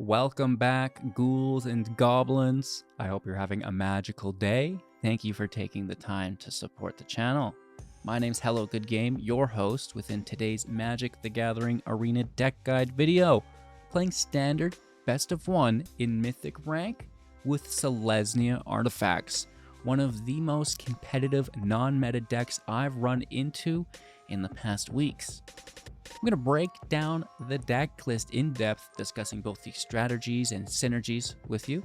Welcome back, ghouls and goblins. I hope you're having a magical day. Thank you for taking the time to support the channel. My name's Hello Good Game, your host within today's Magic the Gathering Arena deck guide video. Playing standard best of one in Mythic rank with Selesnya Artifacts, one of the most competitive non-meta decks I've run into in the past weeks. I'm going to break down the deck list in depth, discussing both the strategies and synergies with you,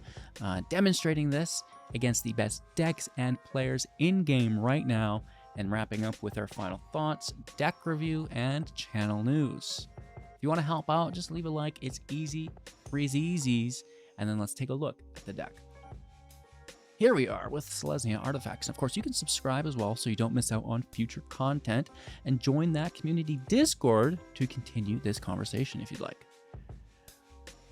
demonstrating this against the best decks and players in-game right now, and wrapping up with our final thoughts, deck review, and channel news. If you want to help out, just leave a like. It's easy, breezy's, and then let's take a look at the deck. Here we are with Selesnya Artifacts. Of course, you can subscribe as well so you don't miss out on future content, and join that community Discord to continue this conversation if you'd like.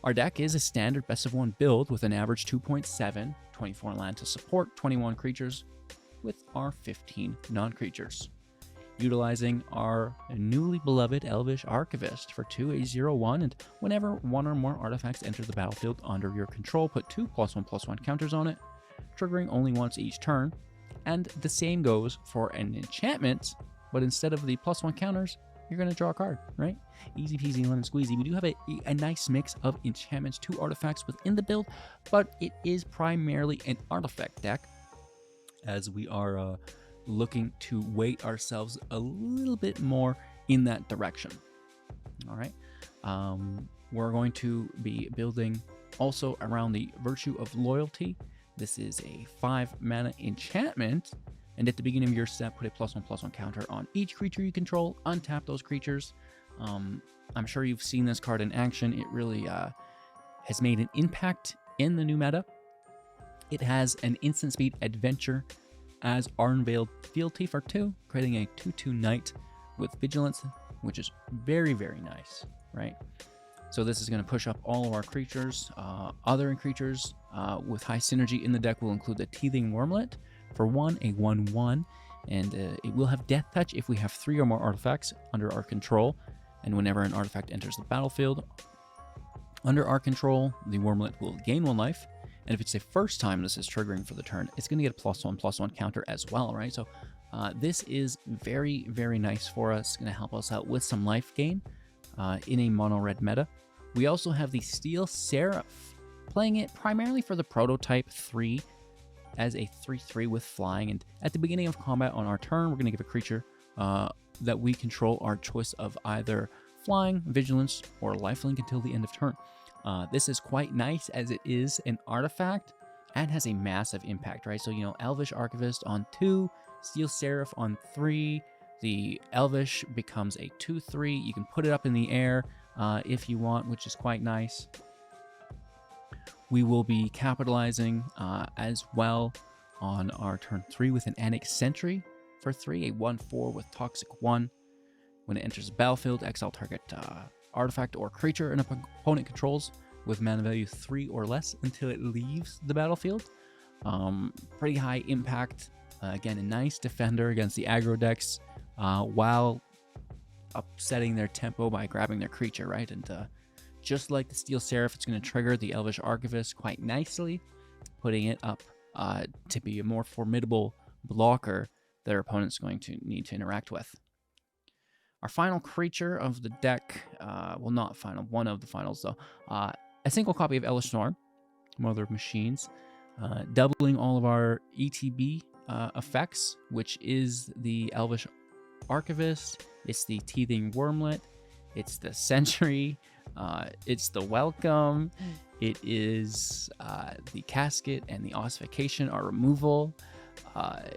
Our deck is a standard best of one build with an average 2.7, 24 land to support 21 creatures with our 15 non-creatures. Utilizing our newly beloved Elvish Archivist for 2 a 0/1, and whenever one or more artifacts enter the battlefield under your control, put 2 +1/+1 counters on it, triggering only once each turn. And the same goes for an enchantment, but instead of the +1 counters, you're going to draw a card, right? Easy peasy lemon squeezy. We do have a nice mix of enchantments to artifacts within the build, but it is primarily an artifact deck, as we are looking to weight ourselves a little bit more in that direction. All right. We're going to be building also around the Virtue of Loyalty. This is a 5 mana enchantment, and at the beginning of your step, put a +1/+1 counter on each creature you control. Untap those creatures. I'm sure you've seen this card in action. It really has made an impact in the new meta. It has an instant speed adventure as Unveiled Fealty for 2, creating a 2/2 knight with vigilance, which is very, very nice, right? So this is going to push up all of our creatures. Other creatures with high synergy in the deck will include the Teething Wurmlet for 1, a 1/1, and it will have Death Touch if we have 3 or more artifacts under our control, and whenever an artifact enters the battlefield under our control, the Wurmlet will gain 1 life, and if it's the first time this is triggering for the turn, it's going to get a +1/+1 counter as well, right? So this is very, very nice for us. It's going to help us out with some life gain in a mono-red meta. We also have the Steel Seraph, playing it primarily for the prototype 3 as a 3/3 with flying. And at the beginning of combat on our turn, we're going to give a creature that we control our choice of either flying, vigilance, or lifelink until the end of turn. This is quite nice as it is an artifact and has a massive impact, right? So, you know, Elvish Archivist on 2, Steel Seraph on 3. The Elvish becomes a 2/3. You can put it up in the air if you want, which is quite nice. We will be capitalizing as well on our turn 3 with an Annex Sentry for 3, a 1/4 with Toxic 1. When it enters the battlefield, exile target artifact or creature an opponent controls with mana value 3 or less until it leaves the battlefield. Pretty high impact. Again, a nice defender against the aggro decks, while upsetting their tempo by grabbing their creature, right? And just like the Steel Seraph, it's going to trigger the Elvish Archivist quite nicely, putting it up to be a more formidable blocker that our opponent's going to need to interact with. Our final creature of the deck, well, not final, one of the finals though, a single copy of Elvish Storm, Mother of Machines, doubling all of our ETB effects, which is the Elvish Archivist, it's the Teething Wurmlet, it's the Sentry, it's the Welcome, it is the Casket, and the Ossification are removal.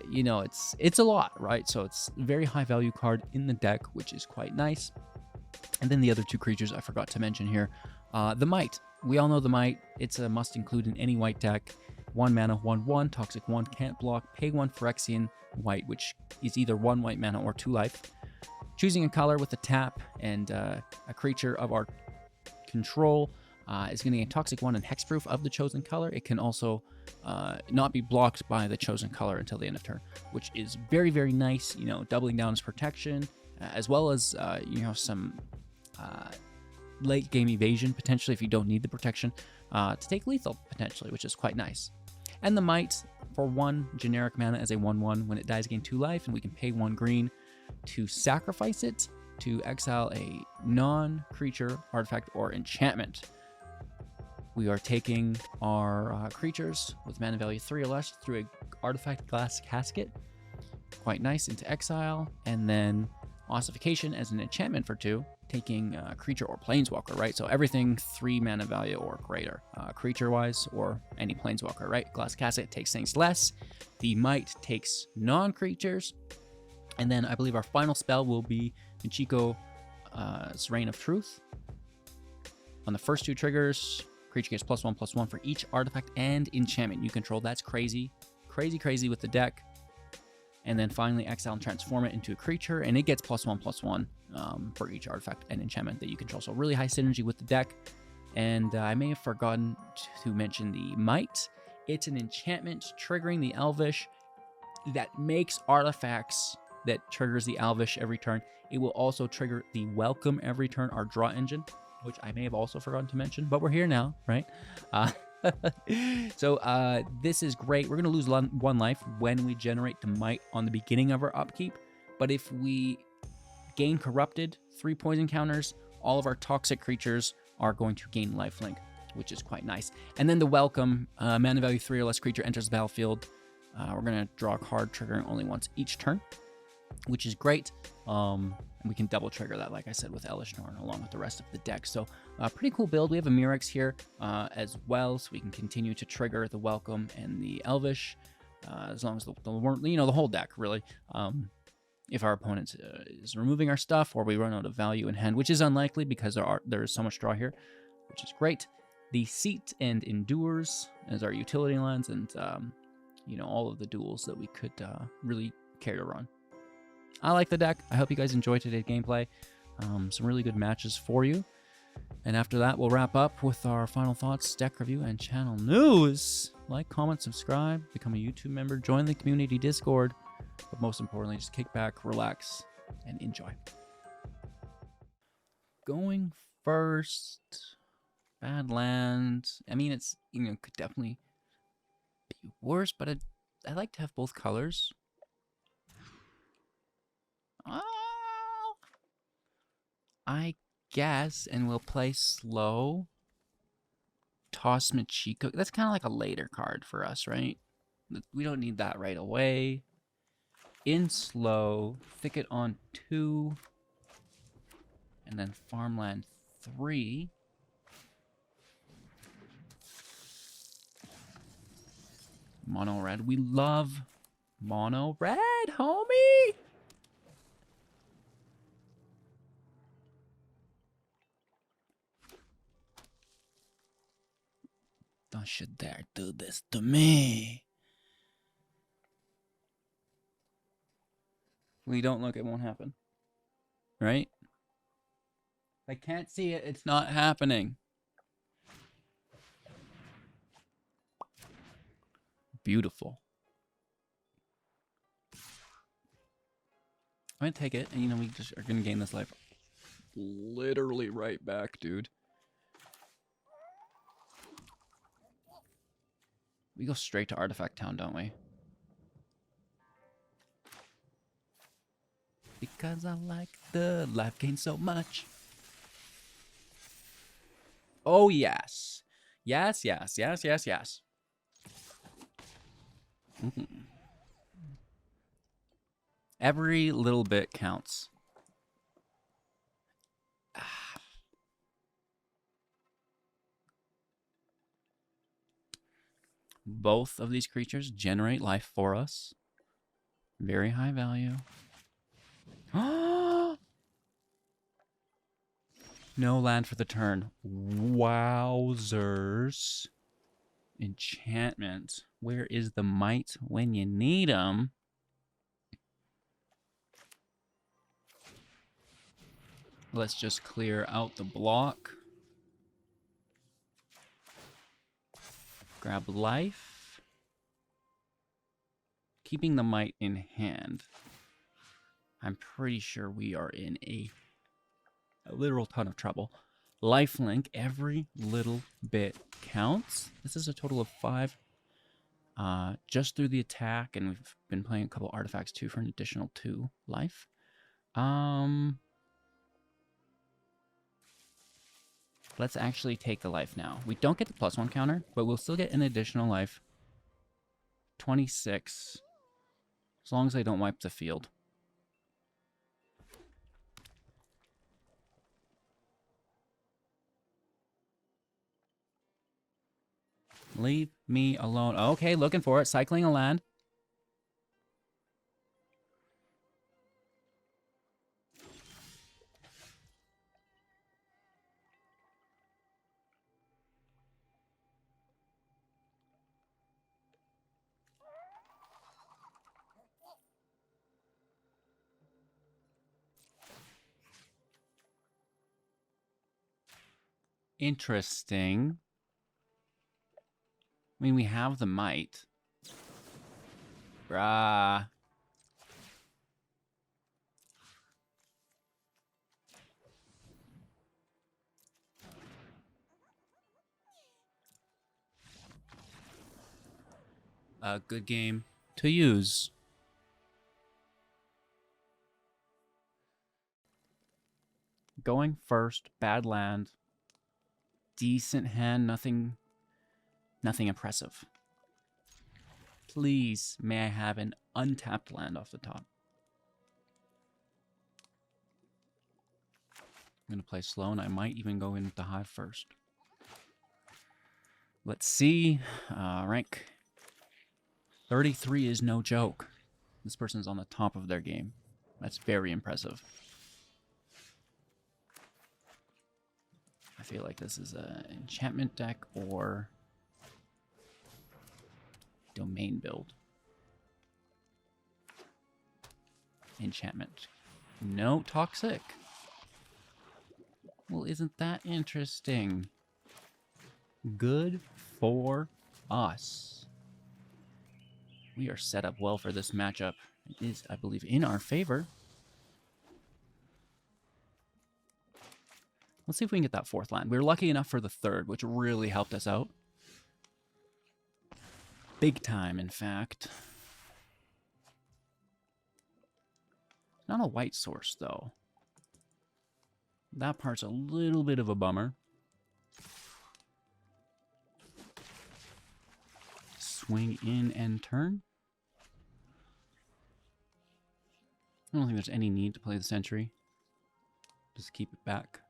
You know, it's a lot, right? So it's a very high value card in the deck, which is quite nice. And then the other 2 creatures I forgot to mention here, the Mite. We all know the Mite. It's a must include in any white deck. 1 mana, 1/1, Toxic 1, can't block, pay 1 Phyrexian white, which is either 1 white mana or 2 life. Choosing a color with a tap and a creature of our control is going to get Toxic 1 and Hexproof of the chosen color. It can also not be blocked by the chosen color until the end of turn, which is very, very nice, you know, doubling down its protection, as well as, you know, some late game evasion, potentially, if you don't need the protection, to take lethal, potentially, which is quite nice. And the Mite, for 1 generic mana as a 1/1, when it dies, gain 2 life, and we can pay 1 green to sacrifice it to exile a non-creature, artifact, or enchantment. We are taking our creatures with mana value 3 or less through a artifact glass casket. Quite nice, into exile, and then ossification as an enchantment for 2, taking creature or planeswalker, right? So everything 3 mana value or greater, creature-wise, or any planeswalker, right? Glass casket takes things less. The Mite takes non-creatures. And then I believe our final spell will be Michiko's Reign of Truth. On the first 2 triggers, creature gets +1/+1 for each artifact and enchantment you control. That's crazy. Crazy with the deck. And then finally exile and transform it into a creature, and it gets +1/+1 for each artifact and enchantment that you control. So really high synergy with the deck. And I may have forgotten to mention the Mite. It's an enchantment triggering the Elvish that makes artifacts that triggers the Elvish every turn. It will also trigger the Welcome every turn, our draw engine, which I may have also forgotten to mention, but we're here now, right? So this is great. We're going to lose 1 life when we generate the Mite on the beginning of our upkeep. But if we gain Corrupted, 3 poison counters, all of our toxic creatures are going to gain lifelink, which is quite nice. And then the Welcome, mana value 3 or less creature enters the battlefield. We're going to draw a card triggering only once each turn, which is great. We can double trigger that, like I said, with Elesh Norn along with the rest of the deck. So pretty cool build. We have a Murex here as well, so we can continue to trigger the Welcome and the Elvish as long as the whole deck, really. If our opponent is removing our stuff or we run out of value in hand, which is unlikely because there is so much draw here, which is great. The Seat and Endures as our utility lands, and all of the duels that we could really care to run. I like the deck. I hope you guys enjoyed today's gameplay. Some really good matches for you. And after that, we'll wrap up with our final thoughts, deck review, and channel news. Like, comment, subscribe, become a YouTube member, join the community Discord. But most importantly, just kick back, relax, and enjoy. Going first, Badlands. I mean, it's could definitely be worse, but I like to have both colors. Oh, I guess, and we'll play slow. Toss Michiko. That's kind of like a later card for us, right? We don't need that right away. In slow, Thicket on 2, and then Farmland 3. Mono red. We love mono red, homie. Don't you dare do this to me. We don't look, it won't happen. Right? If I can't see it, it's not happening. Beautiful. I'm gonna take it, and we just are gonna gain this life literally right back, dude. We go straight to Artifact Town, don't we? Because I like the life gain so much. Oh, yes. Yes. Mm-hmm. Every little bit counts. Both of these creatures generate life for us. Very high value. No land for the turn. Wowzers. Enchantment. Where is the Mite when you need them? Let's just clear out the block. Grab life. Keeping the Mite in hand. I'm pretty sure we are in a literal ton of trouble. lifelink. Every little bit counts. This is a total of 5 just through the attack, and we've been playing a couple artifacts too for an additional 2 life. Let's actually take the life now. We don't get the +1 counter, but we'll still get an additional life. 26. As long as I don't wipe the field. Leave me alone. Okay, looking for it. Cycling a land. Interesting. I mean, we have the Mite. Bruh. A good game to use. Going first, bad land. Decent hand, nothing impressive. Please, may I have an untapped land off the top? I'm going to play slow, and I might even go in with the Hive first. Let's see. Rank 33 is no joke. This person's on the top of their game. That's very impressive. I feel like this is an enchantment deck or domain build. Enchantment. No toxic. Well, isn't that interesting? Good for us. We are set up well for this matchup. It is, I believe, in our favor. Let's see if we can get that 4th land. We were lucky enough for the 3rd, which really helped us out. Big time, in fact. Not a white source, though. That part's a little bit of a bummer. Swing in and turn. I don't think there's any need to play the Sentry. Just keep it back.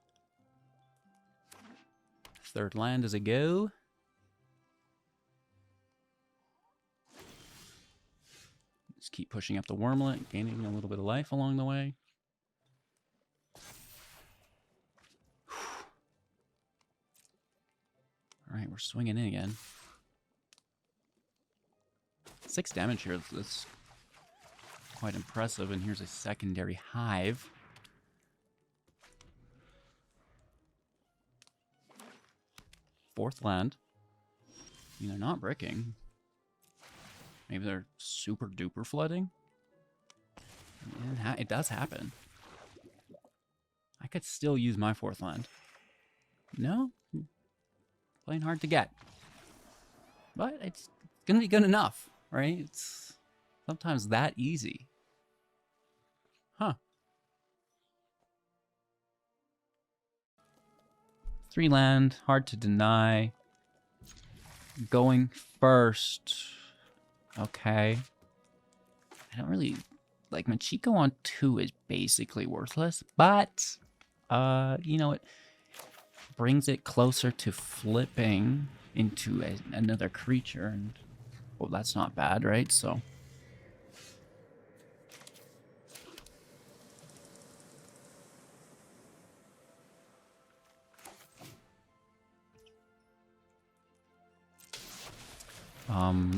3rd land is a go. Just keep pushing up the Wurmlet, gaining a little bit of life along the way. Alright, we're swinging in again. 6 damage here. That's quite impressive. And here's a secondary Hive. Fourth land. I mean, they're not bricking. Maybe they're super duper flooding. It does happen. I could still use my 4th land. No? Playing hard to get. But it's gonna be good enough, right? It's sometimes that easy. Huh. 3 land, hard to deny. Going first. Okay. I don't really... Like, Michiko on 2 is basically worthless, but, you know, it brings it closer to flipping into another creature, and, well, that's not bad, right? So...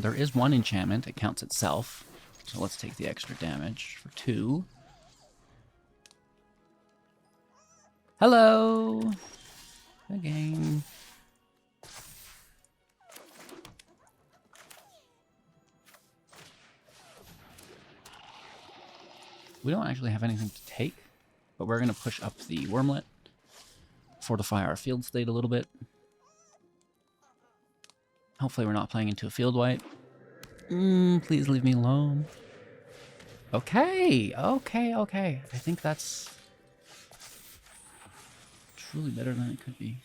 there is 1 enchantment. It counts itself. So let's take the extra damage for 2. Hello! Good game. We don't actually have anything to take, but we're going to push up the Wurmlet. fortify our field state a little bit. Hopefully we're not playing into a field wipe. Please leave me alone. Okay. I think that's truly better than it could be.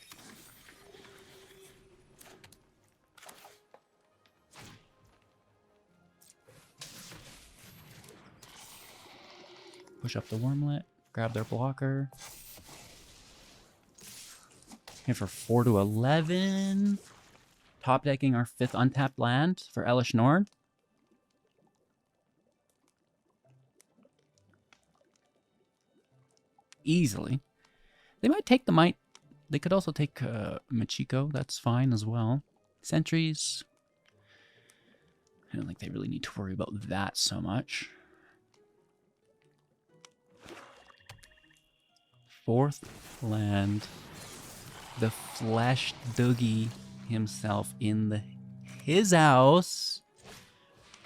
Push up the Wurmlet, grab their blocker. Here for 4 to 11. Top decking our 5th untapped land for Elvish Norn. Easily. They might take the Mite. They could also take Michiko. That's fine as well. Sentries. I don't think they really need to worry about that so much. 4th land. The Flesh Doogie himself in his house.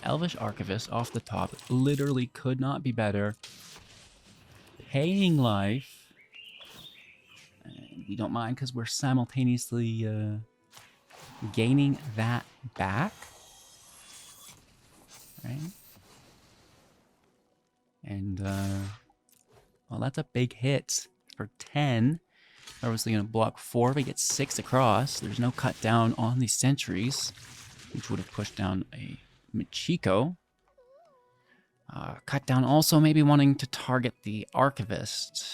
Elvish Archivist off the top. Literally could not be better. Paying life. And we don't mind because we're simultaneously gaining that back. Right? And, well, that's a big hit for 10. Obviously going to block 4, but he gets 6 across. There's no cut down on these sentries, which would have pushed down a Michiko. Cut down also maybe wanting to target the Archivist.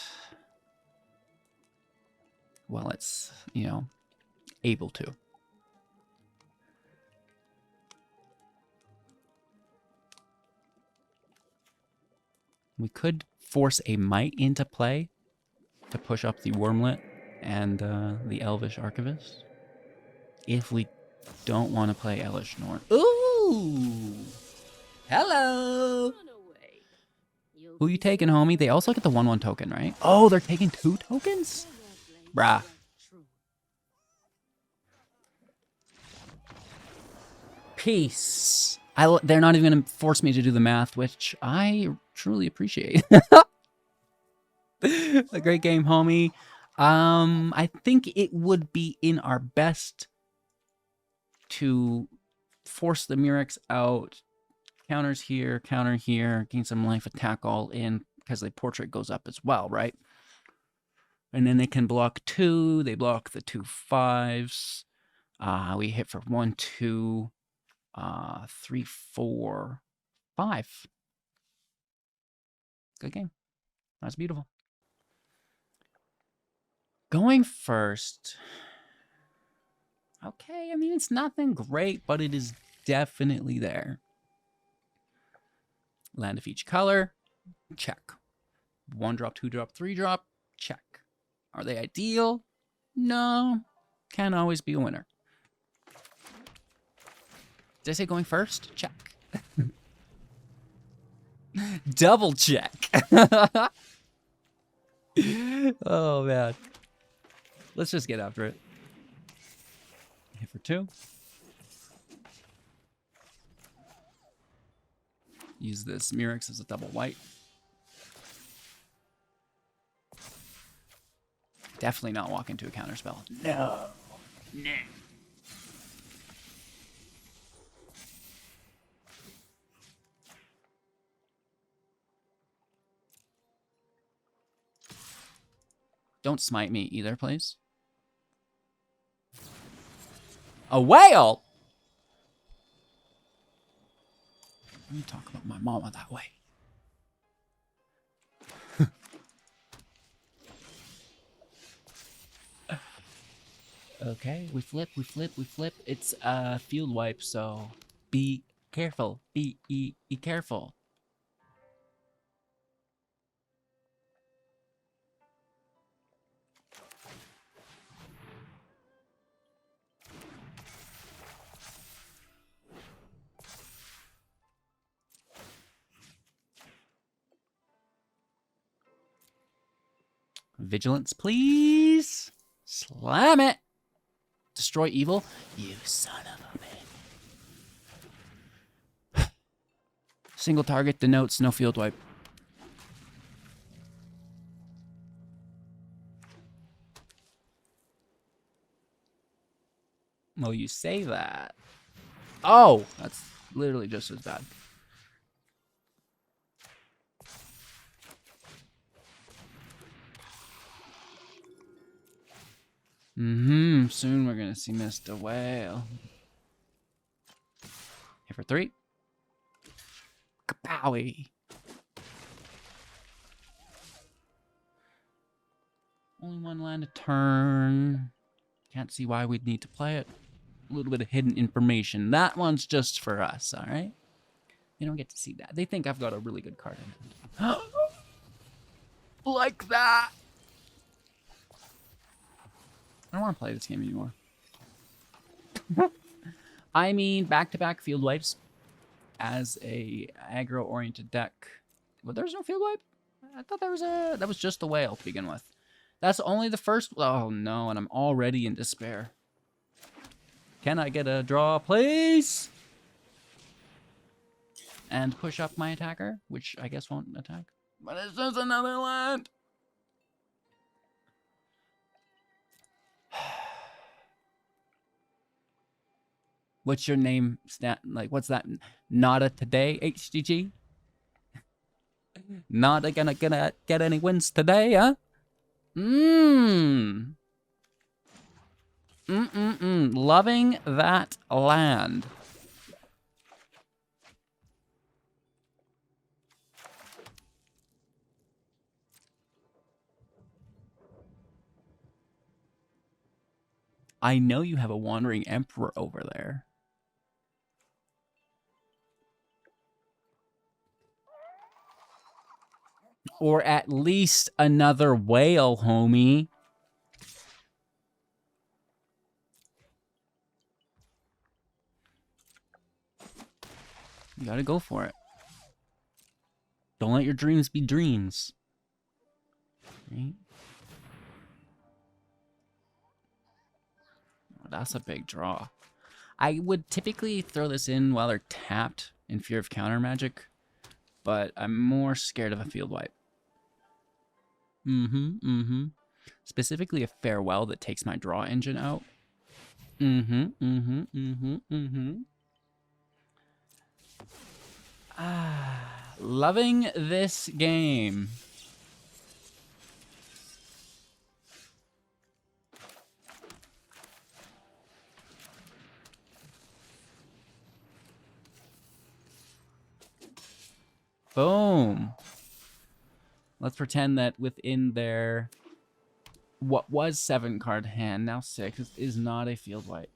Well, it's, you know, able to. We could force a Mite into play to push up the Wurmlet and the Elvish Archivist. If we don't want to play Elvish Norn. Ooh! Hello! Who you taking, homie? They also get the 1/1 token, right? Oh, they're taking 2 tokens? Bruh. Peace. They're not even going to force me to do the math, which I truly appreciate. A great game, homie. I think it would be in our best to force the Murex out. Counters here, counter here, gain some life, attack all in, because the portrait goes up as well, right? And then they can block 2. They block the 2 5s. We hit for 1, 2, 3, 4, 5. Good game. That's beautiful. Going first. Okay, I mean, it's nothing great, but it is definitely there. Land of each color. Check. 1 drop, 2 drop, 3 drop. Check. Are they ideal? No. Can't always be a winner. Did I say going first? Check. Double check. Oh, man. Let's just get after it. Hit for 2. Use this Murex as a double white. Definitely not walk into a counterspell. No. No. Don't smite me either, please. A whale? Let me talk about my mama that way. Okay, we flip. It's a field wipe, so be careful. Be careful. Vigilance, please. Slam it. Destroy evil. You son of a man. Single target denotes no field wipe. Well, you say that. Oh, that's literally just as bad. Soon we're gonna see Mr. Whale. Here for 3. Kapowie. Only 1 land a turn. Can't see why we'd need to play it. A little bit of hidden information. That one's just for us, alright? They don't get to see that. They think I've got a really good card in hand. Like that! I don't want to play this game anymore. I mean, back-to-back field wipes as a aggro-oriented deck. Well, there's no field wipe? I thought that was just the whale to begin with. That's only the first. Oh no, and I'm already in despair. Can I get a draw, please? And push up my attacker, which I guess won't attack. But it's just another land. What's your name? Like, what's that? Nada today, HGG? Not gonna get any wins today, huh? Loving that land. I know you have a Wandering Emperor over there. Or at least another whale, homie. You gotta go for it. Don't let your dreams be dreams. Right? Oh, that's a big draw. I would typically throw this in while they're tapped in fear of counter magic, but I'm more scared of a field wipe. Specifically a farewell that takes my draw engine out. Loving this game. Boom. Let's pretend that within their what was 7-card hand, now 6, is not a field wipe.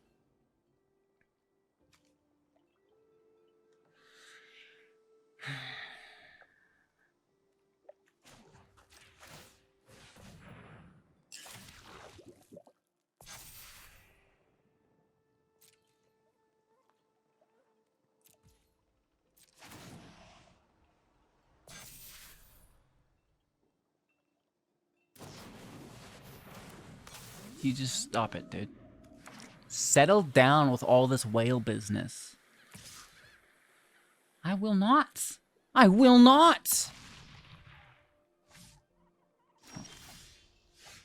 You just stop it, dude. Settle down with all this whale business. I will not. I will not.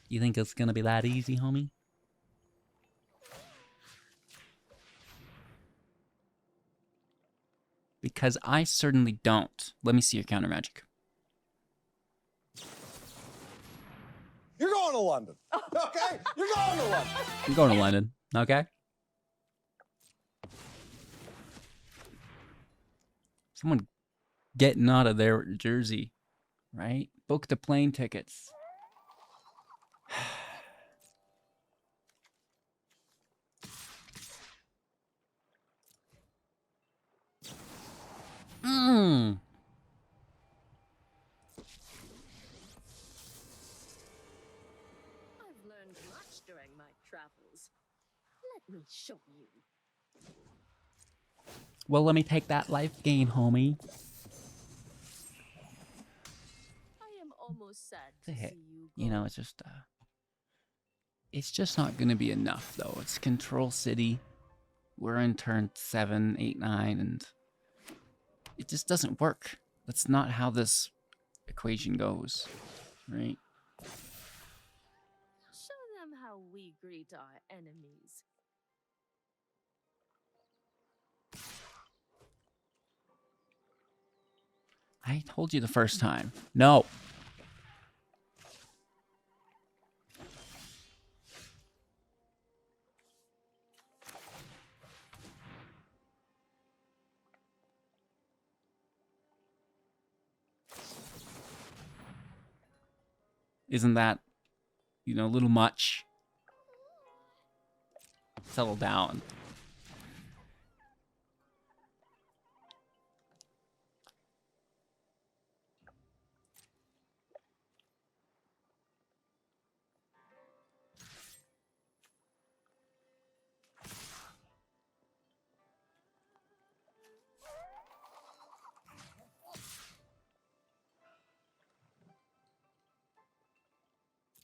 You think it's gonna be that easy, homie? Because I certainly don't. Let me see your counter magic. You're going to London, okay? You're going to London. I'm going to London, okay? Someone getting out of their jersey, right? Book the plane tickets. Let me show you. Well, let me take that life gain, homie. I am almost sad It's a to hit. see you go. You know, it's just not gonna be enough, though. It's Control City. We're in turn 7, 8, 9, and it just doesn't work. That's not how this equation goes, right? Show them how we greet our enemies. I told you the first time. No. Isn't that, you know, a little much? Settle down.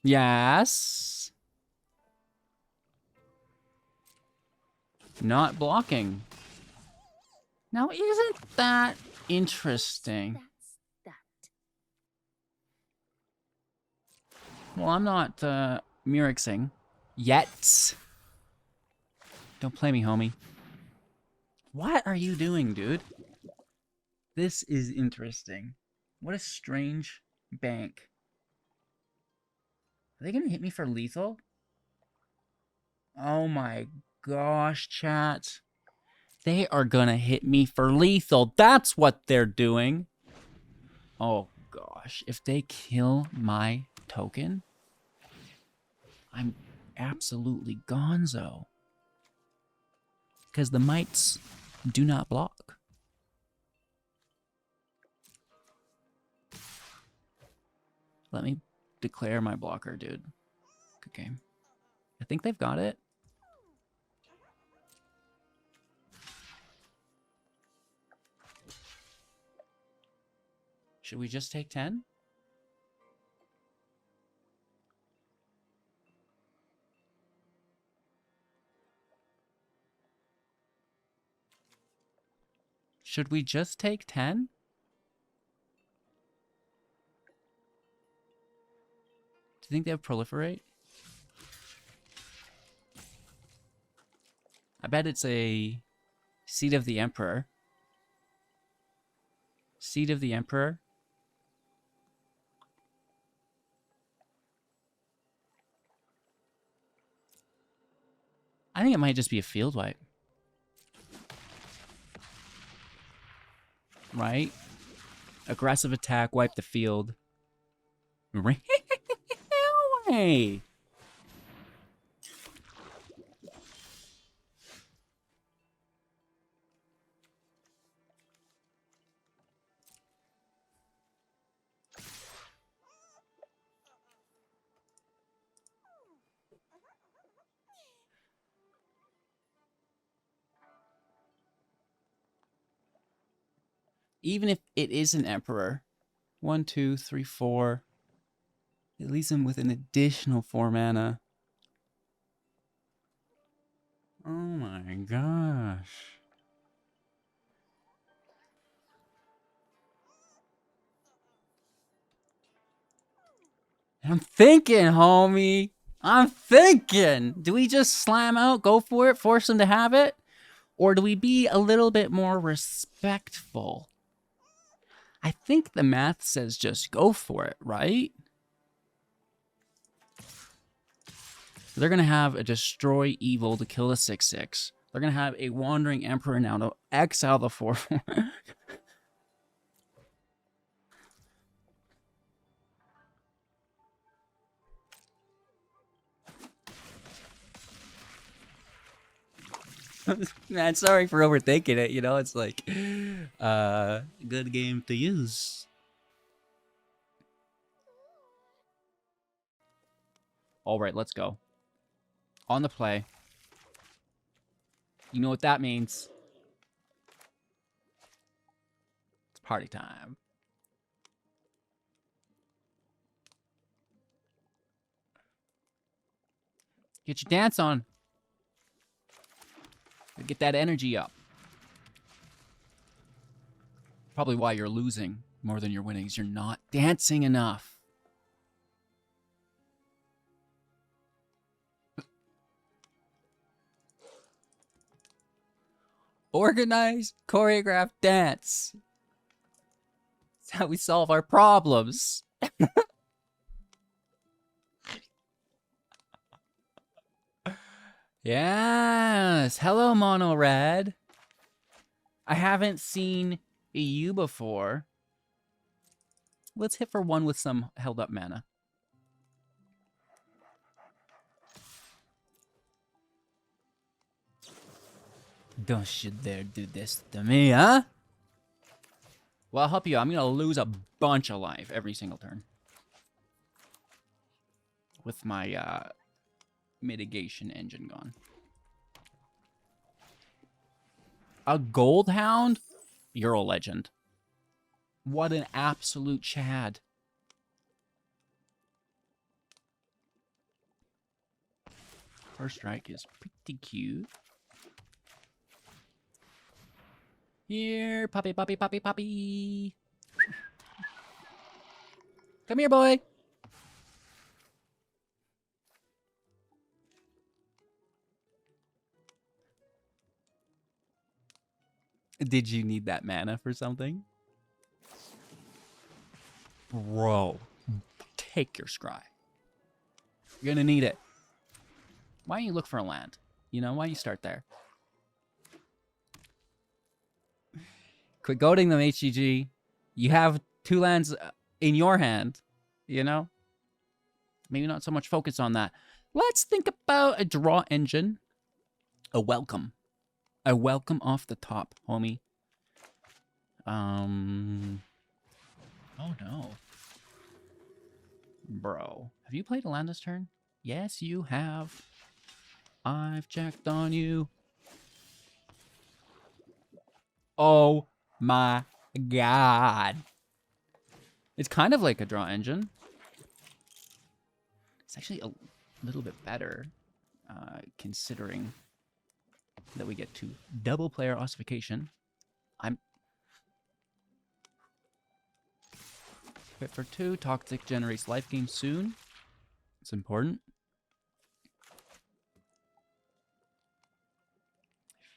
Yes. Not blocking. Now, isn't that interesting? That's that. Well, I'm not Murixing yet. Don't play me, homie. What are you doing, dude? This is interesting. What a strange bank. Are they gonna hit me for lethal? Oh my gosh, chat. They are gonna hit me for lethal. That's what they're doing. Oh gosh. If they kill my token, I'm absolutely gonzo. Because the mites do not block. Let me declare my blocker, dude. Good game. I think they've got it. Should we just take 10? Should we just take 10? Do you think they have proliferate? I bet it's a Seed of the Emperor. Seed of the Emperor. I think it might just be a field wipe. Right? Aggressive attack, wipe the field. Hey! Even if it is an Emperor. 1, 2, 3, 4. It leaves him with an additional 4 mana. Oh my gosh. I'm thinking, homie. I'm thinking. Do we just slam out, go for it, force them to have it? Or do we be a little bit more respectful? I think the math says just go for it, right? They're going to have a Destroy Evil to kill a 6/6. They're going to have a Wandering Emperor now to exile the 4/4. Man, sorry for overthinking it, you know, it's like, good game to use. All right, let's go. On the play. You know what that means. It's party time. Get your dance on. Get that energy up. Probably why you're losing more than you're winning is you're not dancing enough. Organized, choreographed dance. It's how we solve our problems. Yes. Hello, Mono Red. I haven't seen you before. Let's hit for one with some held up mana. Don't you dare do this to me, huh? Well, I'll help you. I'm going to lose a bunch of life every single turn. With my mitigation engine gone. A gold hound? You're a legend. What an absolute Chad. First strike is pretty cute. Here, puppy, puppy, puppy, puppy. Come here, boy. Did you need that mana for something? Bro, take your scry. You're gonna need it. Why don't you look for a land? You know, why don't you start there? Quit goading them, HGG. You have 2 lands in your hand, you know? Maybe not so much focus on that. Let's think about a draw engine. A welcome. A welcome off the top, homie. Oh no. Bro. Have you played a land this turn? Yes, you have. I've checked on you. Oh my god. It's kind of like a draw engine. It's actually a little bit better, considering that we get to double player ossification. I'm fit for 2. Toxic generates life gain soon. It's important.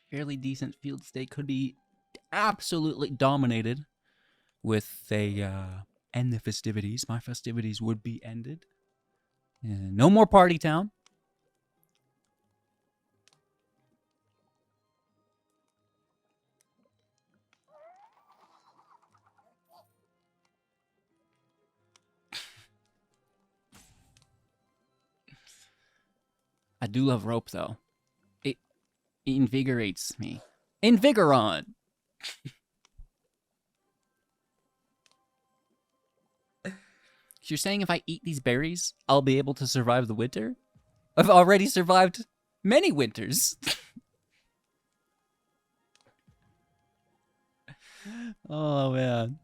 Fairly decent field state could be absolutely dominated with a end the festivities. My festivities would be ended. No more party town. I do love rope though. It invigorates me. Invigoron. You're saying if I eat these berries, I'll be able to survive the winter? I've already survived many winters. Oh, man.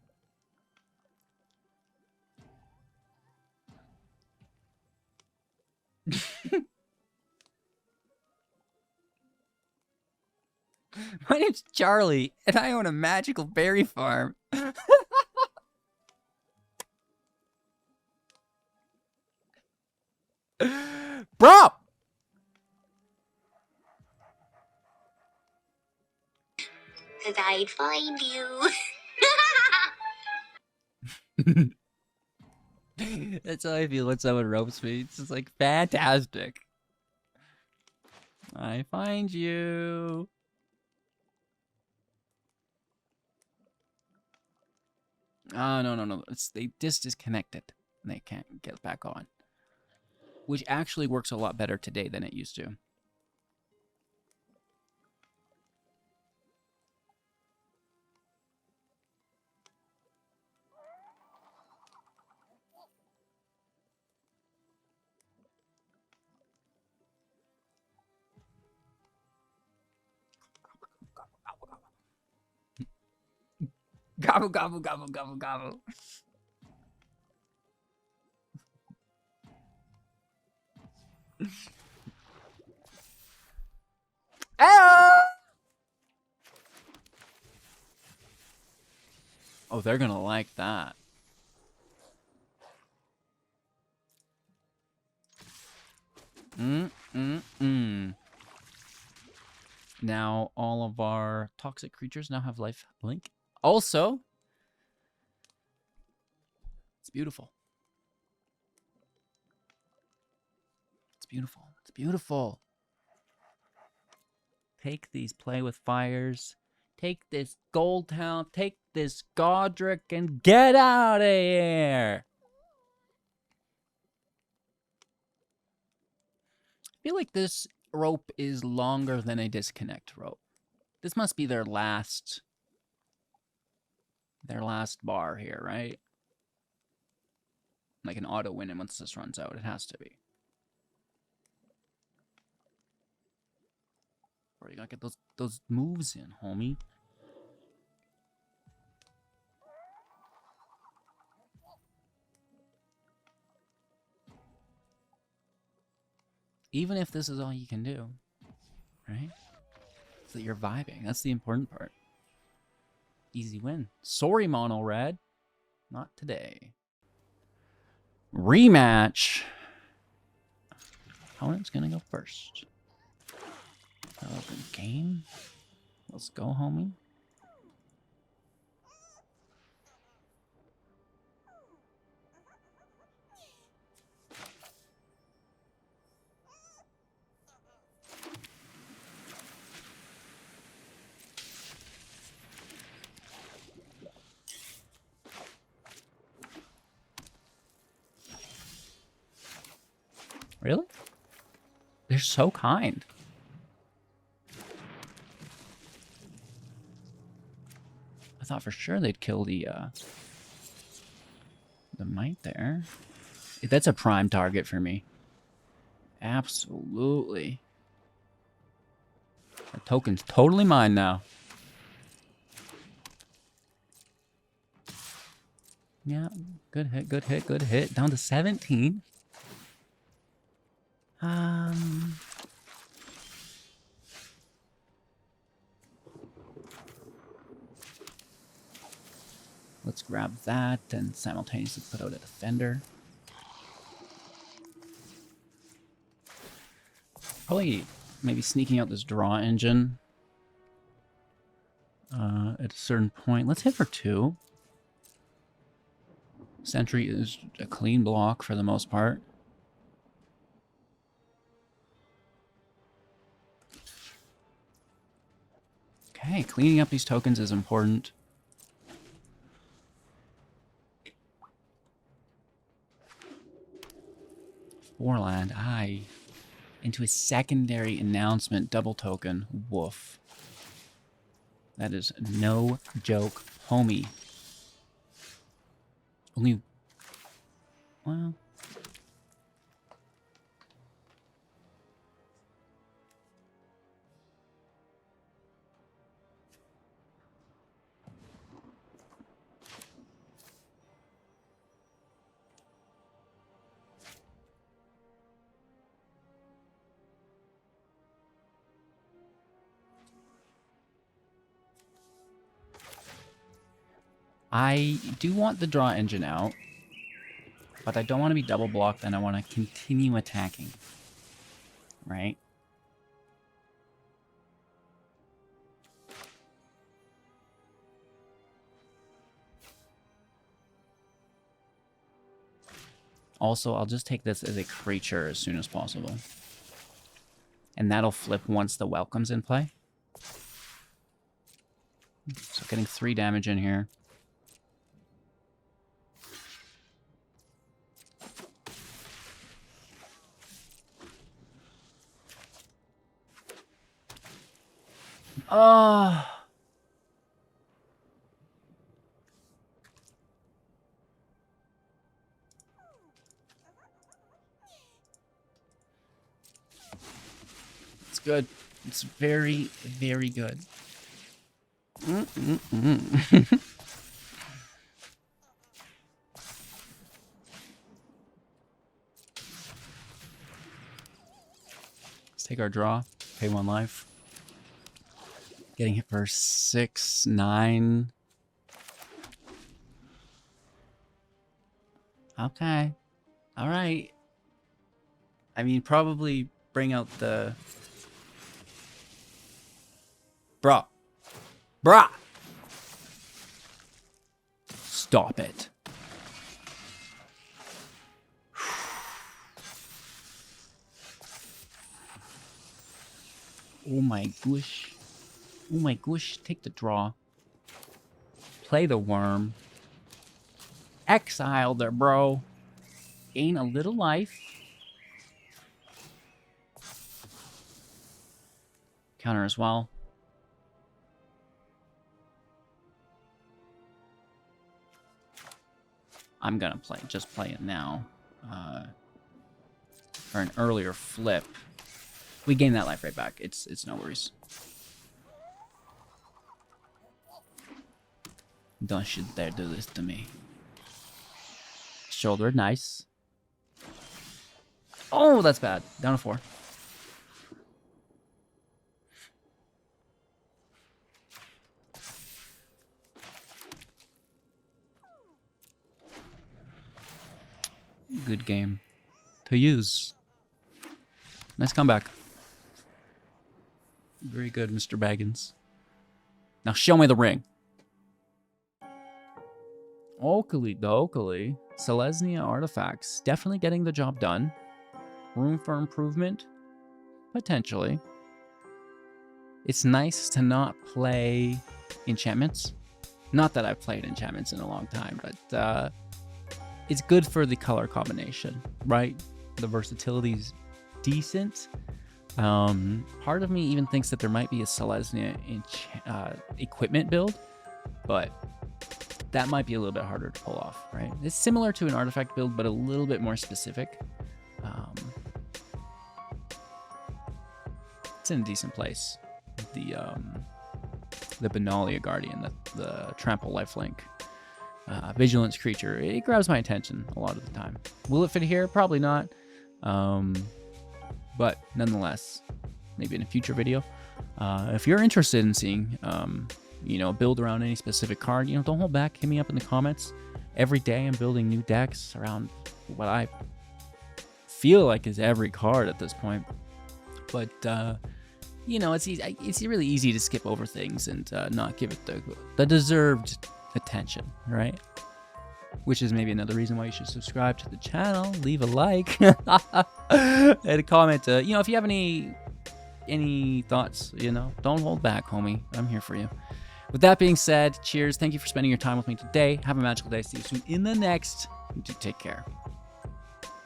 My name's Charlie, and I own a magical berry farm. Bro! Cause I'd find you. That's how I feel when someone ropes me. It's just like fantastic. I find you. Oh, no. They just disconnected. And they can't get back on. Which actually works a lot better today than it used to. Gobble, gobble, gobble, gobble, gobble. Oh, they're gonna like that. Now, all of our toxic creatures now have life link. Also, It's beautiful. It's beautiful. It's beautiful. Take these play with fires. Take this gold town. Take this Godric and get out of here. I feel like this rope is longer than a disconnect rope. This must be their last bar here, right? Like an auto win, and once this runs out, it has to be. Bro, you gotta get those moves in, homie. Even if this is all you can do, right? So you're vibing. That's the important part. Easy win. Sorry, Mono Red. Not today. Rematch. Opponent's gonna go first. Open game. Let's go, homie. Really? They're so kind. I thought for sure they'd kill the mite there. That's a prime target for me. Absolutely. That token's totally mine now. Yeah, good hit, good hit, good hit. Down to 17. Let's grab that and simultaneously put out a defender. Probably maybe sneaking out this draw engine at a certain point. Let's hit for 2. Sentry is a clean block for the most part. Okay, cleaning up these tokens is important. Warland, aye. Into a secondary announcement double token. Woof. That is no joke, homie. Only... Well... I do want the draw engine out, but I don't want to be double blocked, and I want to continue attacking. Right? Also, I'll just take this as a creature as soon as possible. And that'll flip once the welcome's in play. So getting 3 damage in here. Oh. It's good. It's very, very good. Let's take our draw. Pay 1 life. Getting hit for 6, 9. Okay. All right. I mean, probably bring out the... Bruh. Bruh! Stop it. Oh my gosh. Oh my gosh. Take the draw. Play the worm. Exile there, bro. Gain a little life. Counter as well. I'm gonna just play it now. For an earlier flip. We gain that life right back. It's no worries. Don't you dare do this to me. Shoulder, nice. Oh, that's bad. Down to 4. Good game to use. Nice comeback. Very good, Mr. Baggins. Now show me the ring. Oakley, Selesnya Artifacts. Definitely getting the job done. Room for improvement? Potentially. It's nice to not play enchantments. Not that I've played enchantments in a long time, but it's good for the color combination, right? The versatility's decent. Part of me even thinks that there might be a Selesnya equipment build, but that might be a little bit harder to pull off, right? It's similar to an artifact build, but a little bit more specific. It's in a decent place. The Benalia Guardian, the Trample Lifelink. Vigilance creature. It grabs my attention a lot of the time. Will it fit here? Probably not. But nonetheless, maybe in a future video. If you're interested in seeing, build around any specific card, don't hold back. Hit me up in the comments. Every day I'm building new decks around what I feel like is every card at this point. But, it's really easy to skip over things and not give it the deserved attention, right? Which is maybe another reason why you should subscribe to the channel, leave a like, and a comment. If you have any thoughts, don't hold back, homie. I'm here for you. With that being said, cheers. Thank you for spending your time with me today. Have a magical day. See you soon in the next. Do take care.